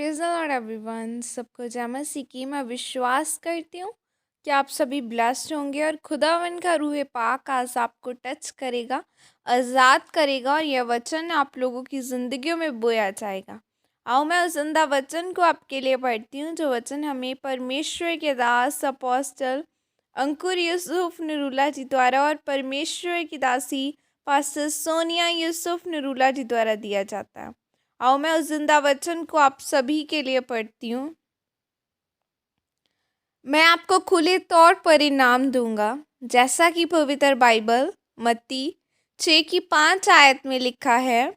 Praise the Lord everyone. सबको जय मसीह की। मैं विश्वास करती हूँ कि आप सभी ब्लेस्ड होंगे और खुदावन का रूह पाक आज आपको टच करेगा, आज़ाद करेगा और यह वचन आप लोगों की ज़िंदगियों में बोया जाएगा। आओ मैं उस जिंदा वचन को आपके लिए पढ़ती हूँ, जो वचन हमें परमेश्वर के दास अपोस्टल अंकुर यूसुफ नरूला जी द्वारा और परमेश्वर की दासी पास्टर सोनिया यूसुफ नरूला जी द्वारा दिया जाता है। आओ मैं उस जिंदा वचन को आप सभी के लिए पढ़ती हूँ। मैं आपको खुले तौर पर इनाम दूंगा, जैसा कि पवित्र बाइबल मत्ती 6:5 आयत में लिखा है,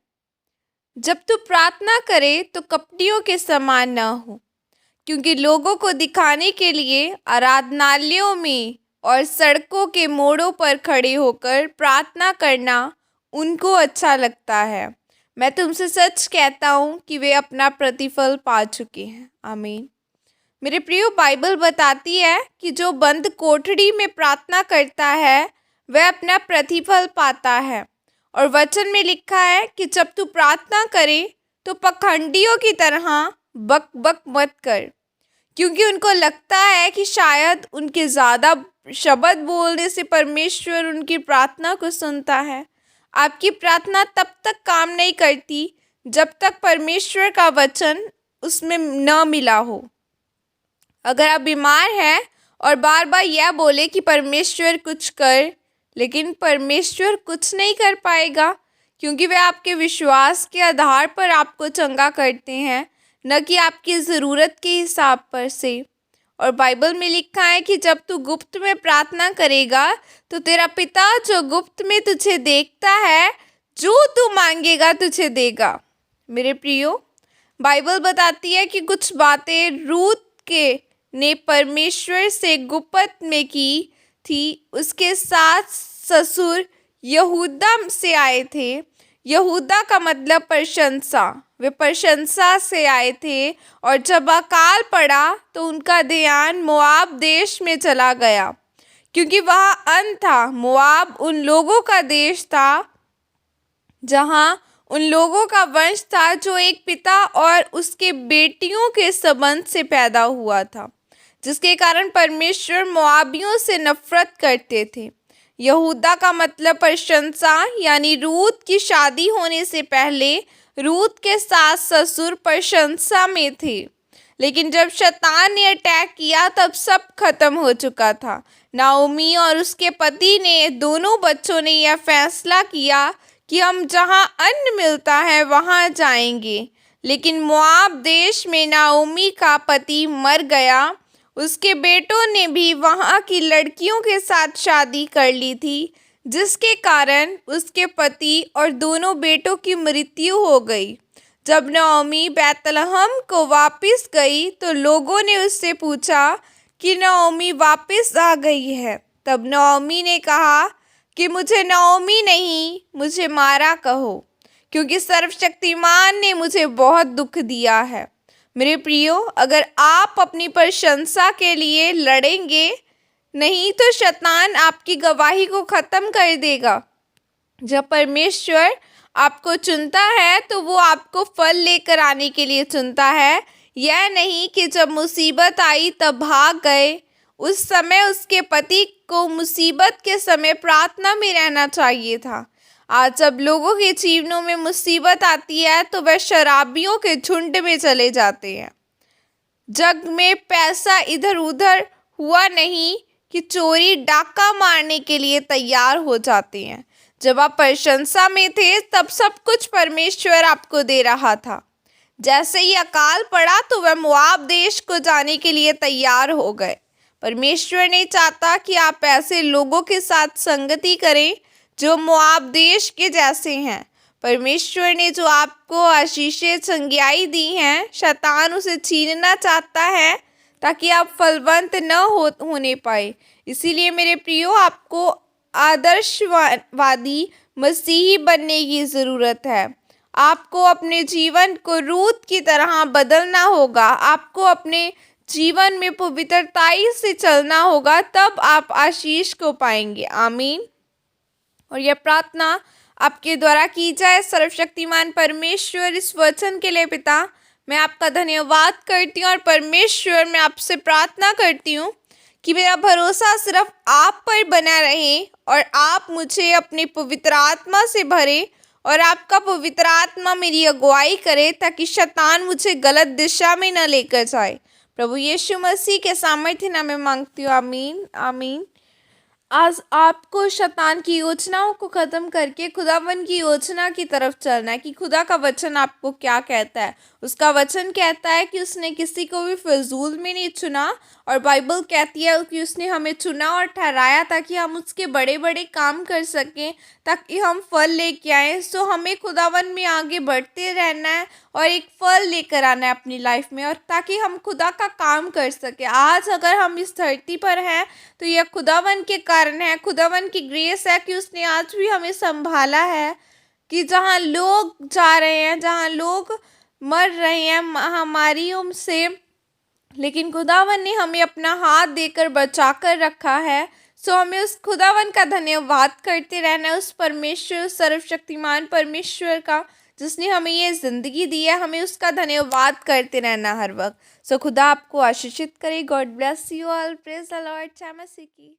जब तू प्रार्थना करे तो कपटियों के समान न हो, क्योंकि लोगों को दिखाने के लिए आराधनालयों में और सड़कों के मोड़ों पर खड़े होकर प्रार्थना करना उनको अच्छा लगता है। मैं तुमसे सच कहता हूँ कि वे अपना प्रतिफल पा चुके हैं। आमीन। मेरे प्रियो, बाइबल बताती है कि जो बंद कोठरी में प्रार्थना करता है वह अपना प्रतिफल पाता है। और वचन में लिखा है कि जब तू प्रार्थना करे तो पखंडियों की तरह बक बक मत कर, क्योंकि उनको लगता है कि शायद उनके ज़्यादा शब्द बोलने से परमेश्वर उनकी प्रार्थना को सुनता है। आपकी प्रार्थना तब तक काम नहीं करती जब तक परमेश्वर का वचन उसमें न मिला हो। अगर आप बीमार हैं और बार बार यह बोले कि परमेश्वर कुछ कर, लेकिन परमेश्वर कुछ नहीं कर पाएगा, क्योंकि वे आपके विश्वास के आधार पर आपको चंगा करते हैं, न कि आपकी ज़रूरत के हिसाब पर से। और बाइबल में लिखा है कि जब तू गुप्त में प्रार्थना करेगा तो तेरा पिता जो गुप्त में तुझे देखता है, जो तू मांगेगा तुझे देगा। मेरे प्रियो, बाइबल बताती है कि कुछ बातें रूत के ने परमेश्वर से गुप्त में की थी। उसके साथ ससुर यहूदा से आए थे। यहूदा का मतलब प्रशंसा। वे प्रशंसा से आए थे और जब अकाल पड़ा तो उनका ध्यान मोआब देश में चला गया, क्योंकि वह अन था। मोआब उन लोगों का देश था जहां उन लोगों का वंश था जो एक पिता और उसके बेटियों के संबंध से पैदा हुआ था, जिसके कारण परमेश्वर मोआबियों से नफरत करते थे। यहूदा का मतलब प्रशंसा, यानी रूत की शादी होने से पहले रूत के सास ससुर प्रशंसा में थे, लेकिन जब शैतान ने अटैक किया तब सब खत्म हो चुका था। नाओमी और उसके पति ने, दोनों बच्चों ने यह फैसला किया कि हम जहां अन्न मिलता है वहां जाएंगे, लेकिन मोआब देश में नाओमी का पति मर गया। उसके बेटों ने भी वहां की लड़कियों के साथ शादी कर ली थी, जिसके कारण उसके पति और दोनों बेटों की मृत्यु हो गई। जब नाओमी बैतलहम को वापस गई तो लोगों ने उससे पूछा कि नाओमी वापस आ गई है। तब नाओमी ने कहा कि मुझे नाओमी नहीं, मुझे मारा कहो, क्योंकि सर्वशक्तिमान ने मुझे बहुत दुख दिया है। मेरे प्रियो, अगर आप अपनी प्रशंसा के लिए लड़ेंगे नहीं तो शैतान आपकी गवाही को ख़त्म कर देगा। जब परमेश्वर आपको चुनता है तो वो आपको फल लेकर आने के लिए चुनता है, यह नहीं कि जब मुसीबत आई तब भाग गए। उस समय उसके पति को मुसीबत के समय प्रार्थना में रहना चाहिए था। आज जब लोगों के जीवनों में मुसीबत आती है तो वह शराबियों के झुंड में चले जाते हैं। जग में पैसा इधर उधर हुआ नहीं कि चोरी डाका मारने के लिए तैयार हो जाते हैं। जब आप प्रशंसा में थे तब सब कुछ परमेश्वर आपको दे रहा था। जैसे ही अकाल पड़ा तो वह मोआब देश को जाने के लिए तैयार हो गए। परमेश्वर नहीं चाहता कि आप ऐसे लोगों के साथ संगति करें जो मोआब देश के जैसे हैं। परमेश्वर ने जो आपको आशीषें संज्ञाई दी हैं, शैतान उसे छीनना चाहता है ताकि आप फलवंत न होने पाए। इसीलिए मेरे प्रियो, आपको आदर्शवादी मसीही बनने की ज़रूरत है। आपको अपने जीवन को रूत की तरह बदलना होगा। आपको अपने जीवन में पवित्रताई से चलना होगा, तब आप आशीष को पाएंगे। आमीन। और यह प्रार्थना आपके द्वारा की जाए। सर्वशक्तिमान परमेश्वर, इस वचन के लिए पिता, मैं आपका धन्यवाद करती हूँ और परमेश्वर मैं आपसे प्रार्थना करती हूँ कि मेरा भरोसा सिर्फ आप पर बना रहे और आप मुझे अपनी पवित्र आत्मा से भरे और आपका पवित्र आत्मा मेरी अगुवाई करे ताकि शैतान मुझे गलत दिशा में न लेकर जाए। प्रभु यीशु मसीह के सामर्थ्य नाम में मांगती हूँ, आमीन आमीन। आज आपको शैतान की योजनाओं को ख़त्म करके खुदावन की योजना की तरफ चलना है कि खुदा का वचन आपको क्या कहता है। उसका वचन कहता है कि उसने किसी को भी फिजूल में नहीं चुना और बाइबल कहती है कि उसने हमें चुना और ठहराया ताकि हम उसके बड़े बड़े काम कर सकें, ताकि हम फल लेके आएँ। सो हमें खुदावन में आगे बढ़ते रहना है और एक फल लेकर आना है अपनी लाइफ में, और ताकि हम खुदा का काम कर सकें। आज अगर हम इस धरती पर हैं तो यह खुदावन के कारण है, खुदावन की ग्रेस है कि उसने आज भी हमें संभाला है कि जहाँ लोग जा रहे हैं, जहाँ लोग मर रहे हैं महामारियों से, लेकिन खुदावन ने हमें अपना हाथ देकर बचा कर रखा है। सो हमें उस खुदावन का धन्यवाद करते रहना है, उस परमेश्वर, सर्वशक्तिमान परमेश्वर का जिसने हमें ये ज़िंदगी दी है। हमें उसका धन्यवाद करते रहना हर वक्त। सो खुदा आपको आशीषित करे। God bless you all. Praise the Lord. जय मसीह की।